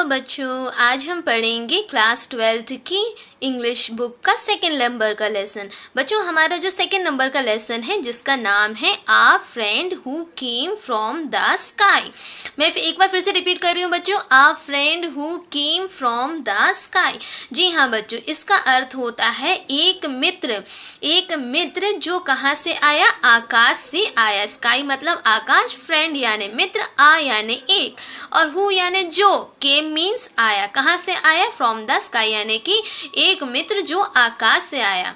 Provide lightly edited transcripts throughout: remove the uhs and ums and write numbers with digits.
बच्चों, आज हम पढ़ेंगे क्लास 12th की इंग्लिश बुक का सेकेंड नंबर का लेसन। बच्चों, हमारा जो सेकेंड नंबर का लेसन है जिसका नाम है a friend who came from the sky. मैं एक बार फिर से रिपीट कर रही हूँ बच्चों, a friend who came from the sky. जी हाँ बच्चों, इसका अर्थ होता है एक मित्र। एक मित्र जो कहाँ से आया? आकाश से आया। स्काई मतलब आकाश, फ्रेंड यानी मित्र, आ यानी एक, और हु यानी जो, केम मीन्स आया। कहाँ से आया? फ्रॉम द स्काई यानी कि एक मित्र जो आकाश से आया।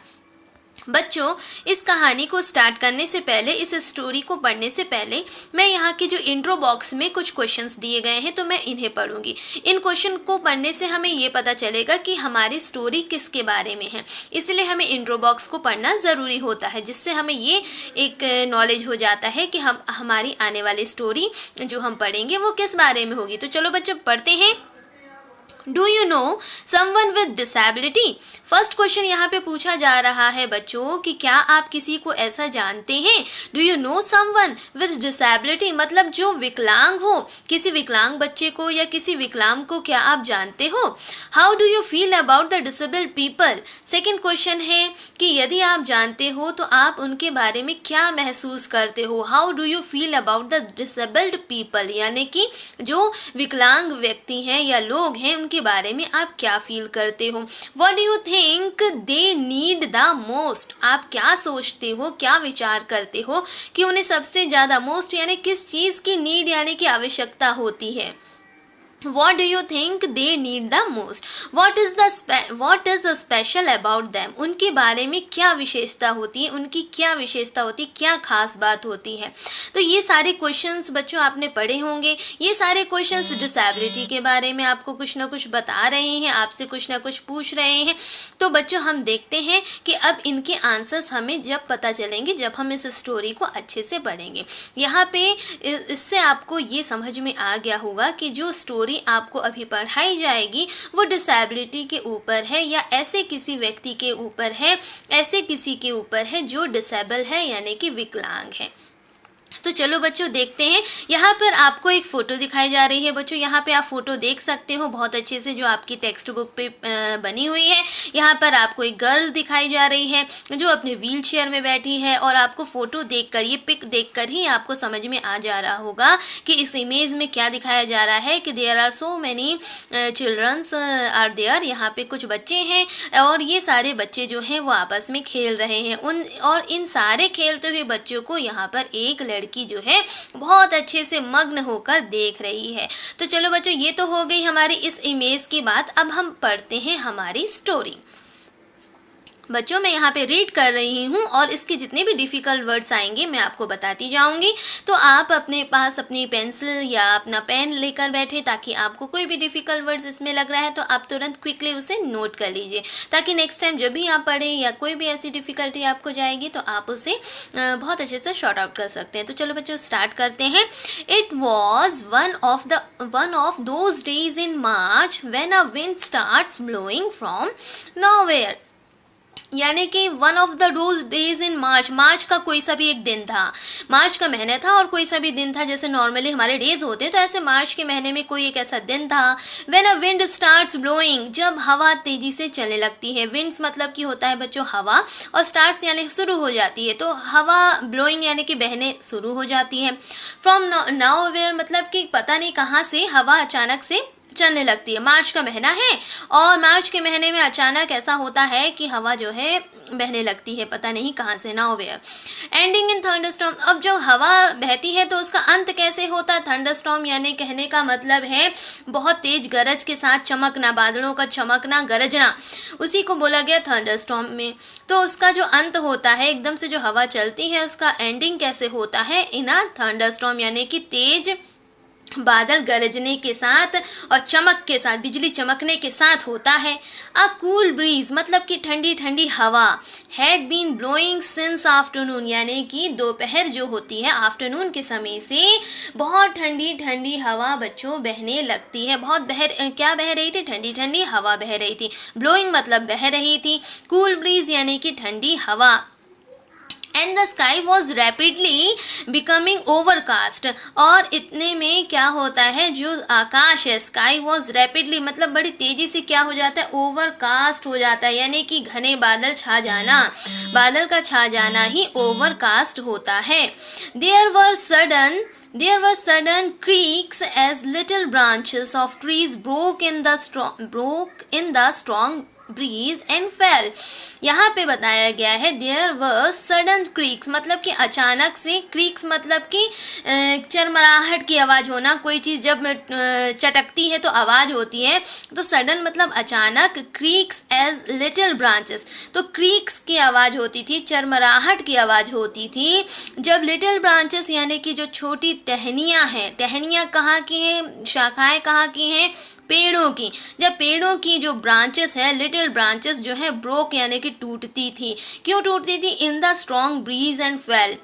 बच्चों, इस कहानी को स्टार्ट करने से पहले, इस स्टोरी को पढ़ने से पहले, मैं यहाँ के जो इंट्रो बॉक्स में कुछ क्वेश्चंस दिए गए हैं तो मैं इन्हें पढ़ूंगी। इन क्वेश्चन को पढ़ने से हमें ये पता चलेगा कि हमारी स्टोरी किसके बारे में है, इसलिए हमें इंट्रो बॉक्स को पढ़ना ज़रूरी होता है, जिससे हमें ये एक नॉलेज हो जाता है कि हमारी आने वाली स्टोरी जो हम पढ़ेंगे वो किस बारे में होगी। तो चलो बच्चों पढ़ते हैं। Do you know someone with disability? First question यहाँ पे पूछा जा रहा है बच्चों कि क्या आप किसी को ऐसा जानते हैं? Do you know someone with disability मतलब जो विकलांग हो, किसी विकलांग बच्चे को या किसी विकलांग को क्या आप जानते हो? How do you feel about the disabled people? Second question है कि यदि आप जानते हो तो आप उनके बारे में क्या महसूस करते हो? How do you feel about the disabled people यानी कि जो विकलांग व्यक्ति हैं या लोग हैं उनके बारे में आप क्या फील करते हो? What do you think they need the most? आप क्या सोचते हो, क्या विचार करते हो कि उन्हें सबसे ज़्यादा मोस्ट यानी किस चीज़ की नीड यानी कि आवश्यकता होती है? What do you think they need the most? What is the special about them? उनके बारे में क्या विशेषता होती है, उनकी क्या विशेषता होती है, क्या खास बात होती है? तो ये सारे क्वेश्चंस बच्चों आपने पढ़े होंगे। ये सारे क्वेश्चंस डिसेबिलिटी के बारे में आपको कुछ ना कुछ बता रहे हैं, आपसे कुछ ना कुछ पूछ रहे हैं। तो बच्चों हम देखते हैं कि अब इनके आंसर्स हमें जब पता चलेंगे जब हम इस स्टोरी को अच्छे से पढ़ेंगे। यहाँ पे इससे आपको ये समझ में आ गया होगा कि जो स्टोरी आपको अभी पढ़ाई जाएगी वो डिसेबिलिटी के ऊपर है या ऐसे किसी व्यक्ति के ऊपर है, ऐसे किसी के ऊपर है जो डिसेबल है यानी कि विकलांग है। तो चलो बच्चों देखते हैं। यहाँ पर आपको एक फ़ोटो दिखाई जा रही है बच्चों, यहाँ पे आप फ़ोटो देख सकते हो बहुत अच्छे से जो आपकी टेक्स्ट बुक पे बनी हुई है। यहाँ पर आपको एक गर्ल दिखाई जा रही है जो अपने व्हील चेयर में बैठी है, और आपको फ़ोटो देखकर, ये पिक देखकर ही आपको समझ में आ जा रहा होगा कि इस इमेज में क्या दिखाया जा रहा है कि there are so many childrens are there. यहाँ पे कुछ बच्चे हैं और ये सारे बच्चे जो हैं वो आपस में खेल रहे हैं। और इन सारे खेलते हुए बच्चों को यहाँ पर एक लड़की जो है बहुत अच्छे से मग्न होकर देख रही है। तो चलो बच्चों ये तो हो गई हमारी इस इमेज की बात। अब हम पढ़ते हैं हमारी स्टोरी। बच्चों मैं यहाँ पे रीड कर रही हूँ और इसके जितने भी डिफ़िकल्ट वर्ड्स आएंगे मैं आपको बताती जाऊँगी। तो आप अपने पास अपनी पेंसिल या अपना पेन लेकर बैठे ताकि आपको कोई भी डिफ़िकल्ट वर्ड्स इसमें लग रहा है तो आप तुरंत क्विकली उसे नोट कर लीजिए, ताकि नेक्स्ट टाइम जब भी आप पढ़ें या कोई भी ऐसी डिफ़िकल्टी आपको जाएगी तो आप उसे बहुत अच्छे से शॉर्ट आउट कर सकते हैं। तो चलो बच्चों स्टार्ट करते हैं। It was one of those days in March when a wind starts blowing from nowhere. यानी कि one of the those days in March, March का कोई सा भी एक दिन था, मार्च का महीना था और कोई सा भी दिन था। जैसे नॉर्मली हमारे डेज होते हैं तो ऐसे मार्च के महीने में कोई एक ऐसा दिन था। When a wind starts blowing, जब हवा तेजी से चलने लगती है। विंड्स मतलब कि होता है बच्चों हवा, और स्टार्ट्स यानी शुरू हो जाती है, तो हवा ब्लोइंग यानी कि बहने शुरू हो जाती है। फ्रॉम नोवेयर मतलब कि पता नहीं कहाँ से हवा अचानक से चलने लगती है। मार्च का महीना है और मार्च के महीने में अचानक ऐसा होता है कि हवा जो है बहने लगती है, पता नहीं कहाँ से। नोवेयर एंडिंग इन थंडरस्टॉर्म, अब जो हवा बहती है तो उसका अंत कैसे होता है? थंडरस्टॉर्म यानी कहने का मतलब है बहुत तेज गरज के साथ चमकना, बादलों का चमकना, गरजना, उसी को बोला गया थंडरस्टॉर्म में। तो उसका जो अंत होता है, एकदम से जो हवा चलती है उसका एंडिंग कैसे होता है? इन अ थंडरस्टॉर्म यानी कि तेज बादल गरजने के साथ और चमक के साथ, बिजली चमकने के साथ होता है। अ कूल ब्रीज मतलब कि ठंडी ठंडी हवा had been blowing since afternoon, यानी कि दोपहर जो होती है आफ्टरनून के समय से बहुत ठंडी ठंडी हवा बच्चों बहने लगती है। बहुत क्या बह रही थी? ठंडी ठंडी हवा बह रही थी। ब्लोइंग मतलब बह रही थी, कूल ब्रीज यानी कि ठंडी हवा। And the sky was rapidly becoming overcast. और इतने में क्या होता है, जो आकाश है, स्काई वॉज रैपिडली मतलब बड़ी तेजी से क्या हो जाता है, ओवरकास्ट हो जाता है, यानी कि घने बादल छा जाना, बादल का छा जाना ही ओवरकास्ट होता है। There were sudden creaks as little branches of trees broke in the strong breeze and fell। यहाँ पे बताया गया है there were sudden creaks मतलब कि अचानक से, creaks मतलब कि चरमराहट की आवाज़ होना, कोई चीज़ जब चटकती है तो आवाज़ होती है, तो sudden मतलब अचानक, creaks as little branches तो creaks की आवाज़ होती थी, चरमराहट की आवाज़ होती थी जब little branches यानी कि जो छोटी टहनियाँ हैं, टहनियाँ कहाँ की हैं, शाखाएँ कहाँ की हैं, पेड़ों की, जब पेड़ों की जो ब्रांचेस है, लिटिल ब्रांचेस जो है ब्रोक यानी कि टूटती थी। क्यों टूटती थी? In the strong breeze and fell,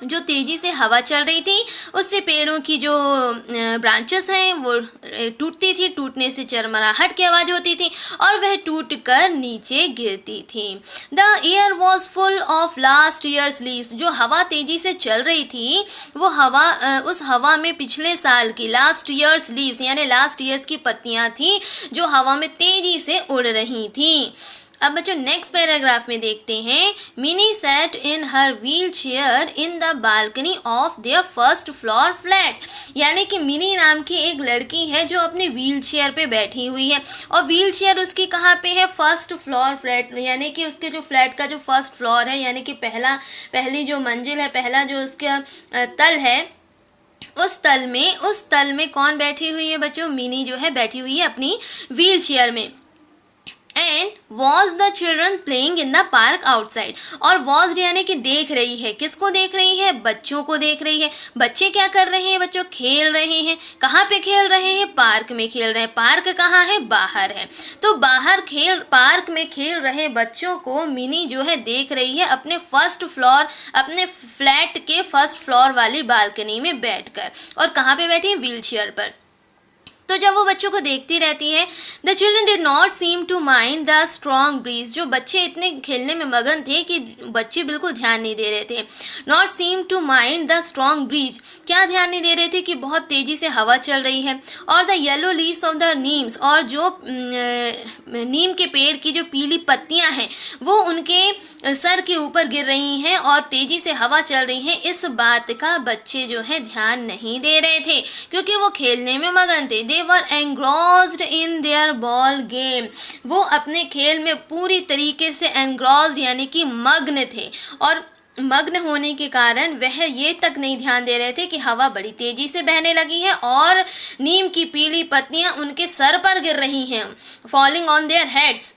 जो तेजी से हवा चल रही थी उससे पेड़ों की जो ब्रांचेस हैं वो टूटती थी, टूटने से चरमराहट की आवाज़ होती थी और वह टूट कर नीचे गिरती थी। The air was full of last years leaves, जो हवा तेजी से चल रही थी वो हवा, उस हवा में पिछले साल की लास्ट ईयर्स लीव्स यानी लास्ट ईयर्स की पत्तियां थी जो हवा में तेजी से उड़ रही थी। अब बच्चों नेक्स्ट पैराग्राफ में देखते हैं, mini sat in her wheel chair in the balcony of their first floor flat, यानी कि मिनी नाम की एक लड़की है जो अपने व्हील चेयर पे बैठी हुई है और व्हील चेयर उसकी कहाँ पे है, फर्स्ट फ्लोर फ्लैट, यानी कि उसके जो फ्लैट का जो फर्स्ट फ्लोर है यानी कि पहली जो मंजिल है, पहला जो उसका तल है, उस तल में कौन बैठी हुई है बच्चों, मिनी जो है बैठी हुई है अपनी व्हील चेयर में। And was the children playing in the park outside, और वॉज यानी कि देख रही है, किसको देख रही है, बच्चों को देख रही है। बच्चे क्या कर रहे हैं बच्चों, खेल रहे हैं। कहाँ पे खेल रहे हैं, पार्क में खेल रहे हैं। पार्क कहाँ है, बाहर है। तो पार्क में खेल रहे बच्चों को मिनी जो है देख रही है अपने अपने फ्लैट के फर्स्ट फ्लोर वाली बालकनी में बैठकर। और कहाँ पे बैठी है, व्हील चेयर पर। तो जब वो बच्चों को देखती रहती है, the children did not seem to mind the strong breeze, जो बच्चे इतने खेलने में मगन थे कि बच्चे बिल्कुल ध्यान नहीं दे रहे थे। Not seem to mind the strong breeze, क्या ध्यान नहीं दे रहे थे कि बहुत तेजी से हवा चल रही है। और the yellow leaves of the names, और जो नीम के पेड़ की जो पीली पत्तियां हैं वो उनके सर के ऊपर गिर रही हैं और तेजी से हवा चल रही है, इस बात का बच्चे जो है ध्यान नहीं दे रहे थे क्योंकि वो खेलने में मगन थे। They were engrossed in their ball game, वो अपने खेल में पूरी तरीके से engrossed यानी कि मग्न थे और मग्न होने के कारण वह ये तक नहीं ध्यान दे रहे थे कि हवा बड़ी तेजी से बहने लगी है और नीम की पीली पत्तियां उनके सर पर गिर रही हैं, falling on their heads।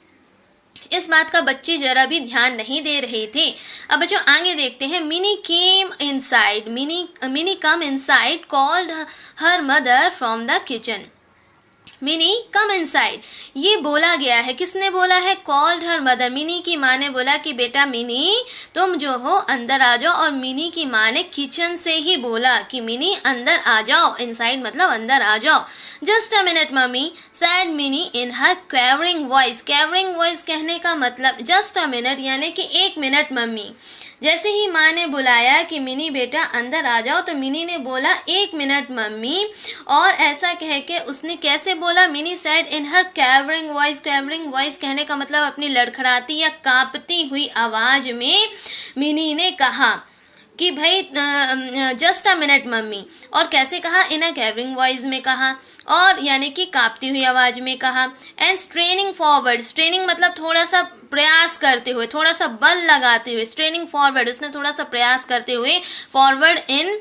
इस बात का बच्चे जरा भी ध्यान नहीं दे रहे थे। अब बच्चों आगे देखते हैं, mini came inside, mini come inside called her mother from the kitchen. Mini come inside, ये बोला गया है, किसने बोला है, कॉल्ड हर मदर, मिनी की माँ ने बोला कि बेटा मिनी तुम जो हो अंदर आ जाओ, और मिनी की माँ ने किचन से ही बोला कि मिनी अंदर आ जाओ, इनसाइड मतलब अंदर आ जाओ। Just a minute mummy said Mini in her quavering voice, quavering voice कहने का मतलब जस्ट अ मिनट यानी कि एक मिनट मम्मी। जैसे ही माँ ने बुलाया कि मिनी बेटा अंदर आ जाओ तो मिनी ने बोला एक मिनट मम्मी, और ऐसा कह के उसने कैसे बोला, मिनी सैड इन her quavering voice, quavering voice कहने का मतलब अपनी लड़खड़ाती या कांपती हुई आवाज़ में मिनी ने कहा कि भाई जस्ट अ मिनट मम्मी, और कैसे कहा, इन अ क्वेवरिंग वॉइस में कहा और यानी कि कांपती हुई आवाज़ में कहा। एंड स्ट्रेनिंग फॉरवर्ड, स्ट्रेनिंग मतलब थोड़ा सा प्रयास करते हुए, थोड़ा सा बल लगाते हुए, स्ट्रेनिंग फॉरवर्ड उसने थोड़ा सा प्रयास करते हुए, forward in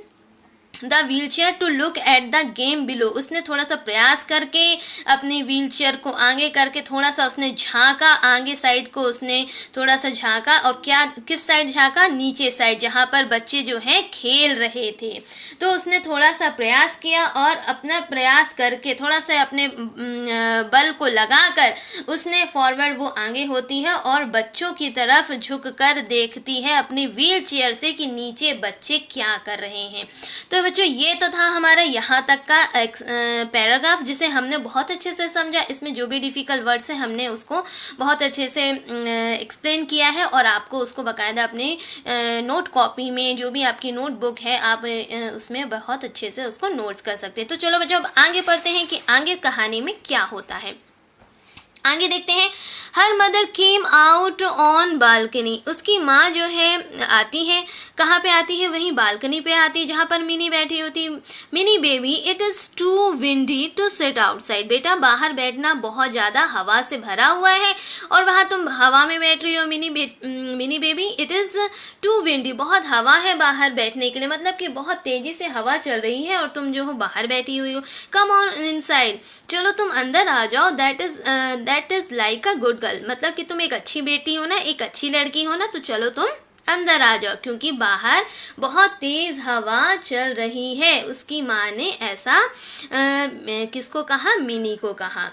the wheel chair to look at the game below, उसने थोड़ा सा प्रयास करके अपनी व्हील चेयर को आगे करके थोड़ा सा उसने झांका, आगे साइड को उसने थोड़ा सा झांका, और क्या किस साइड झांका, नीचे साइड जहाँ पर बच्चे जो हैं खेल रहे थे। तो उसने थोड़ा सा प्रयास किया और अपना प्रयास करके थोड़ा सा अपने बल को लगाकर उसने फॉरवर्ड वो आगे होती है और बच्चों की तरफ झुक कर देखती है अपनी व्हील चेयर से कि नीचे बच्चे क्या कर रहे हैं। तो बच्चों ये तो था हमारा यहाँ तक का पैराग्राफ, जिसे हमने बहुत अच्छे से समझा। इसमें जो भी डिफ़िकल्ट वर्ड्स हैं हमने उसको बहुत अच्छे से एक्सप्लेन किया है, और आपको उसको बाकायदा अपने नोट कॉपी में, जो भी आपकी नोटबुक है, आप उसमें बहुत अच्छे से उसको नोट्स कर सकते हैं। तो चलो बच्चों अब आगे पढ़ते हैं कि आगे कहानी में क्या होता है। आगे देखते हैं। Her mother came out on balcony. उसकी माँ जो है आती है, कहाँ पे आती है? वहीं बालकनी पे आती है जहाँ पर मिनी बैठी होती। Mini baby, it is too windy to sit outside. बेटा बाहर बैठना बहुत ज़्यादा हवा से भरा हुआ है और वहाँ तुम हवा में बैठ रही हो। Mini baby, it is too windy, बहुत हवा है बाहर बैठने के लिए, मतलब कि बहुत तेज़ी से हवा चल रही है और तुम जो हो बाहर बैठी हुई हो। कम ऑन इनसाइड, चलो तुम अंदर आ जाओ। That is like a good girl, मतलब कि तुम एक अच्छी बेटी हो ना, एक अच्छी लड़की हो ना, तो चलो तुम अंदर आ जाओ, क्योंकि बाहर बहुत तेज़ हवा चल रही है। उसकी माँ ने ऐसा किसको कहा? मिनी को कहा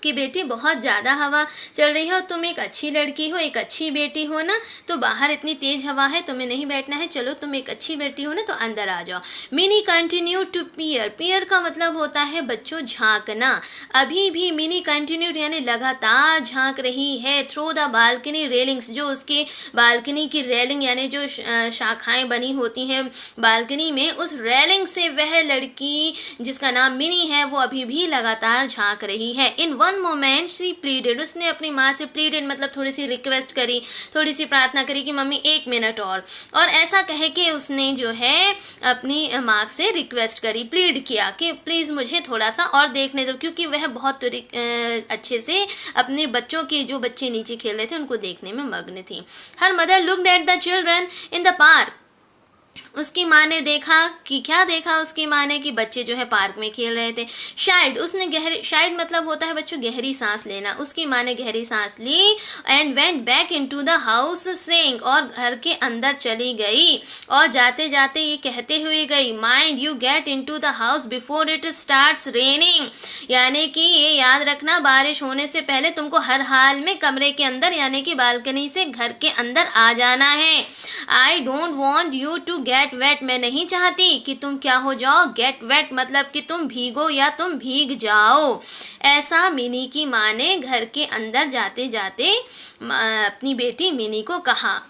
कि बेटी बहुत ज़्यादा हवा चल रही है और तुम एक अच्छी लड़की हो, एक अच्छी बेटी हो ना, तो बाहर इतनी तेज़ हवा है, तुम्हें नहीं बैठना है, चलो तुम एक अच्छी बेटी हो ना, तो अंदर आ जाओ। Mini continue to peer. Peer का मतलब होता है बच्चों झांकना। अभी भी मिनी कंटिन्यूड यानी लगातार झांक रही है थ्रू द बालकनी रेलिंग्स, जो उसके बालकनी की रेलिंग यानी जो शाखाएँ बनी होती हैं बालकनी में, उस रेलिंग से वह लड़की जिसका नाम मिनी है वो अभी भी लगातार झांक रही है। In one moment she pleaded, उसने अपनी माँ से प्लीडेड मतलब थोड़ी सी रिक्वेस्ट करी, थोड़ी सी प्रार्थना करी कि मम्मी 1 मिनट और ऐसा कहे कि उसने जो है अपनी माँ से रिक्वेस्ट करी, प्लीड किया कि प्लीज़ मुझे थोड़ा सा और देखने दो, क्योंकि वह बहुत अच्छे से अपने बच्चों के, जो बच्चे नीचे खेल रहे थे, उनको देखने में मग्न थी। Her mother looked at the children in the park. उसकी माँ ने देखा कि क्या देखा? उसकी माँ ने कि बच्चे जो है पार्क में खेल रहे थे। शायद उसने शायद मतलब होता है बच्चों गहरी सांस लेना। उसकी माँ ने गहरी सांस ली and went back into the house saying, और घर के अंदर चली गई और जाते जाते ये कहते हुए गई, mind you get into the house before it starts raining, यानी कि ये याद रखना बारिश होने से पहले तुमको हर हाल में कमरे के अंदर यानी कि बालकनी से घर के अंदर आ जाना है। I don't want you to get wet, मैं नहीं चाहती कि तुम क्या हो जाओ? गेट वेट मतलब कि तुम भीगो या तुम भीग जाओ। ऐसा मिनी की माँ ने घर के अंदर जाते जाते अपनी बेटी मिनी को कहा।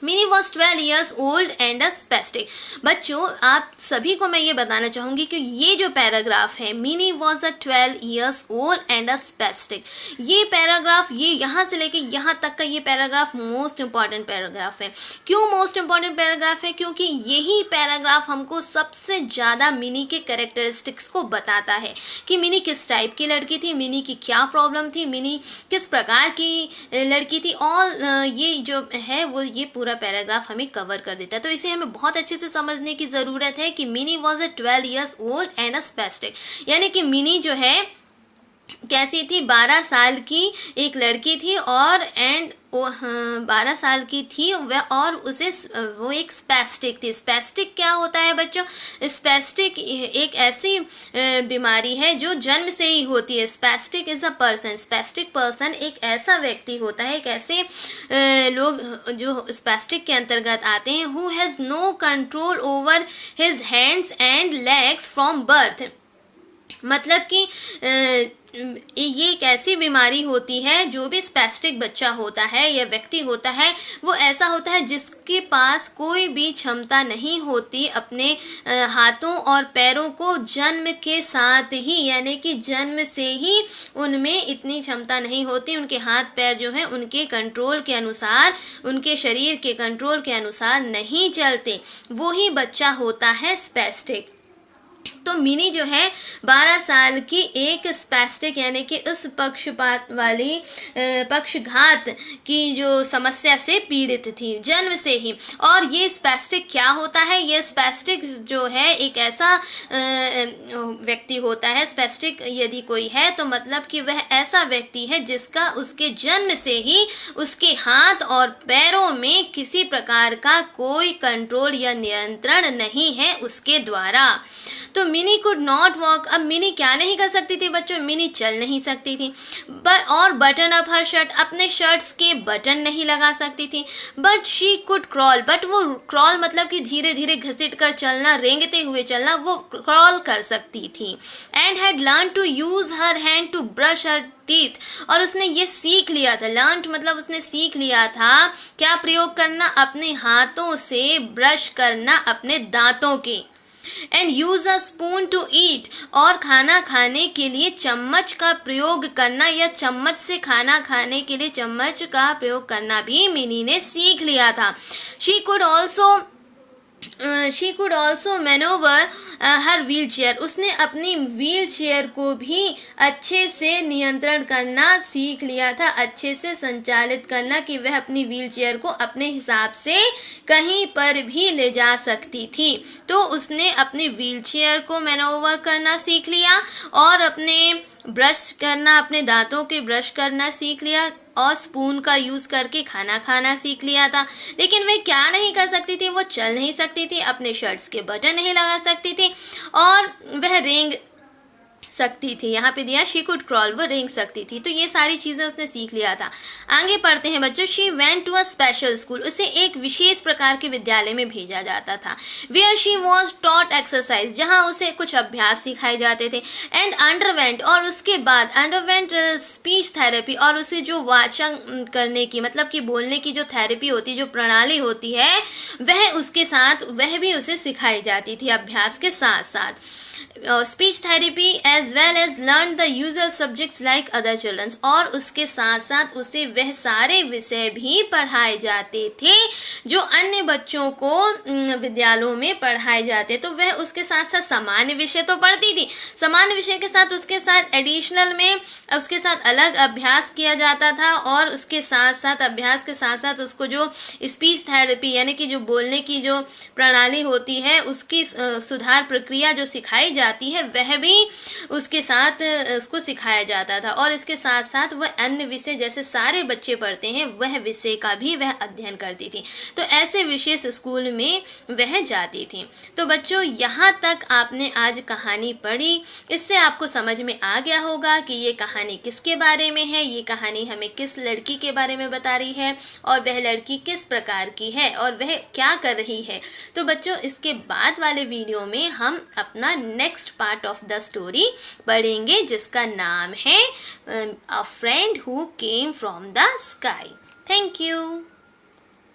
Mini was 12 years old and a spastic. बच्चों आप सभी को मैं ये बताना चाहूँगी कि ये जो पैराग्राफ है, Mini was a 12 years old and a spastic, ये पैराग्राफ, ये यहाँ से लेके यहाँ तक का ये पैराग्राफ मोस्ट इम्पॉर्टेंट पैराग्राफ है। क्यों मोस्ट इम्पॉर्टेंट पैराग्राफ है? क्योंकि यही पैराग्राफ हमको सबसे ज़्यादा मिनी के कैरेक्टरिस्टिक्स को बताता है कि मिनी किस टाइप की लड़की थी, मिनी की क्या प्रॉब्लम थी, मिनी किस प्रकार की लड़की थी, और ये जो है वो ये पूरा पैराग्राफ हमें कवर कर देता है। तो इसे हमें बहुत अच्छे से समझने की ज़रूरत है कि Mini was a 12 years old and a spastic, यानी कि मिनी जो है कैसी थी? 12 साल की एक लड़की थी और 12 साल की थी वह, और वो एक स्पेस्टिक थी। स्पेस्टिक क्या होता है बच्चों? स्पेस्टिक एक ऐसी बीमारी है जो जन्म से ही होती है। Spastic is a person, spastic person एक ऐसा व्यक्ति होता है, एक ऐसे लोग जो स्पेस्टिक के अंतर्गत आते हैं, who has no control over his hands and legs from birth, मतलब कि ये एक ऐसी बीमारी होती है, जो भी स्पेस्टिक बच्चा होता है या व्यक्ति होता है वो ऐसा होता है जिसके पास कोई भी क्षमता नहीं होती अपने हाथों और पैरों को जन्म के साथ ही, यानी कि जन्म से ही उनमें इतनी क्षमता नहीं होती, उनके हाथ पैर जो हैं उनके कंट्रोल के अनुसार, उनके शरीर के कंट्रोल के अनुसार नहीं चलते, वो ही बच्चा होता है स्पेस्टिक। तो मिनी जो है 12 साल की एक स्पेस्टिक यानी कि उस पक्षपात वाली पक्षघात की जो समस्या से पीड़ित थी जन्म से ही। और ये स्पेस्टिक क्या होता है? ये स्पेस्टिक जो है एक ऐसा व्यक्ति होता है, स्पेस्टिक यदि कोई है तो मतलब कि वह ऐसा व्यक्ति है जिसका उसके जन्म से ही उसके हाथ और पैरों में किसी प्रकार का कोई कंट्रोल या नियंत्रण नहीं है उसके द्वारा। तो मिनी कुड नॉट वॉक, अब मिनी क्या नहीं कर सकती थी बच्चों, मिनी चल नहीं सकती थी। और बटन अप हर शर्ट, अपने शर्ट्स के बटन नहीं लगा सकती थी। But she could crawl, but वो क्रॉल मतलब कि धीरे धीरे घसीट कर चलना, रेंगते हुए चलना, वो क्रॉल कर सकती थी। And had learn to use her hand to brush her teeth, और उसने ये सीख लिया था, लर्न मतलब उसने सीख लिया था क्या प्रयोग करना, अपने हाथों से ब्रश करना अपने दांतों के। And use a spoon to eat, और खाना खाने के लिए चम्मच का प्रयोग करना या चम्मच से खाना खाने के लिए चम्मच का प्रयोग करना भी मिनी ने सीख लिया था। She could also मैनोवर her wheel chair, उसने अपनी व्हील चेयर को भी अच्छे से नियंत्रण करना सीख लिया था, अच्छे से संचालित करना कि वह अपनी व्हील चेयर को अपने हिसाब से कहीं पर भी ले जा सकती थी। तो उसने अपनी व्हील चेयर को मैनोवर करना सीख लिया और अपने ब्रश करना, अपने दांतों के ब्रश करना सीख लिया और स्पून का यूज़ करके खाना खाना सीख लिया था। लेकिन वह क्या नहीं कर सकती थी, वो चल नहीं सकती थी, अपने शर्ट्स के बटन नहीं लगा सकती थी और वह रेंग सकती थी। यहाँ पे दिया शी कुड क्रॉल, वो रेंग सकती थी। तो ये सारी चीज़ें उसने सीख लिया था। आगे पढ़ते हैं बच्चों। She went to a special school, उसे एक विशेष प्रकार के विद्यालय में भेजा जाता था। Where she was taught exercise, जहाँ उसे कुछ अभ्यास सिखाए जाते थे। एंड अंडरवेंट, और उसके बाद अंडरवेंट स्पीच थेरेपी, और उसे जो वाचन करने की मतलब कि बोलने की जो थेरेपी होती है, जो प्रणाली होती है, वह उसके साथ वह भी उसे सिखाई जाती थी अभ्यास के साथ साथ। Speech therapy as well as learn the usual subjects like other childrens, और उसके साथ साथ उसे वह सारे विषय भी पढ़ाए जाते थे जो अन्य बच्चों को विद्यालयों में पढ़ाए जाते। तो वह उसके साथ साथ सामान्य विषय तो पढ़ती थी, सामान्य विषय के साथ उसके साथ एडिशनल में उसके साथ अलग अभ्यास किया जाता था, और उसके साथ साथ अभ्यास के साथ साथ उसको जो स्पीच थेरेपी यानी कि जो बोलने की जो प्रणाली होती है उसकी सुधार प्रक्रिया जो सिखाई जाती है वह भी उसके साथ उसको सिखाया जाता था। और इसके साथ साथ वह अन्य विषय जैसे सारे बच्चे पढ़ते हैं वह विषय का भी वह अध्ययन करती थी। तो ऐसे विशेष स्कूल में वह जाती थी। तो बच्चों यहाँ तक आपने आज कहानी पढ़ी, इससे आपको समझ में आ गया होगा कि ये कहानी किसके बारे में है, ये कहानी हमें किस लड़की के बारे में बता रही है और वह लड़की किस प्रकार की है और वह क्या कर रही है। तो बच्चों इसके बाद वाले वीडियो में हम अपना next part of the story पढ़ेंगे जिसका नाम है अ friend who came from the sky. Thank you.